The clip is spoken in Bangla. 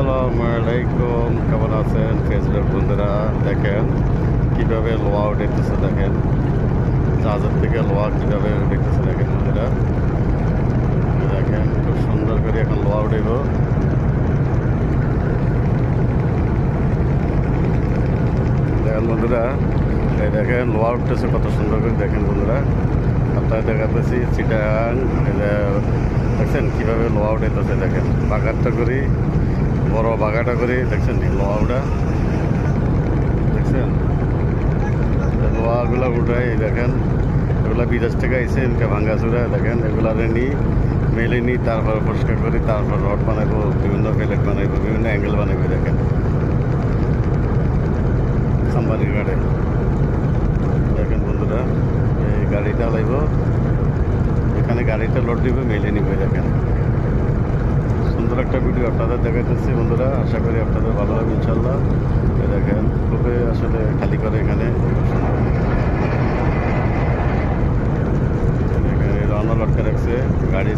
আসসালামু আলাইকুম, কেমন আছেন ফেসবুক বন্ধুরা? দেখেন কিভাবে লোহা উঠেছে, দেখেন জাহাজের থেকে লোহা কিভাবে উঠেছে, দেখেন বন্ধুরা। দেখেন খুব সুন্দর করে এখন লোহা উঠেব। দেখেন বন্ধুরা, এই দেখেন লোহা উঠতেছে কত সুন্দর করে, দেখেন বন্ধুরা। আপনারা দেখাতেছি চিটাং, দেখছেন কিভাবে লোহা উঠেছে, দেখেন বাগারটা করি, বড় বাগাটা করি, দেখছেন লোহা উঠা, দেখছেন লোহাগুলা উঠাই। দেখেন এগুলা বিদেশ থেকে আইসে ইনকা ভাঙ্গাচুরা, দেখেন এগুলা নিই মেলে নিই, তারপর পরিষ্কার করি, তারপর রড বানাইবো, বিভিন্ন প্লেট বানাইবো, বিভিন্ন অ্যাঙ্গেল বানাইবো। দেখেন খাম্বানির গাড়ি, দেখেন বন্ধুরা এই গাড়িটা লাইব, এখানে গাড়িটা লোড দিবে, মেলে নিবে। দেখেন সুন্দর একটা ভিডিও আপনাদের দেখাতেছি বন্ধুরা, আশা করি আপনাদের ভালো লাগবে ইনশাল্লাহ। দেখেন খুবই আসলে খালি করে এখানে রান্না লটকে রাখছে, গাড়ি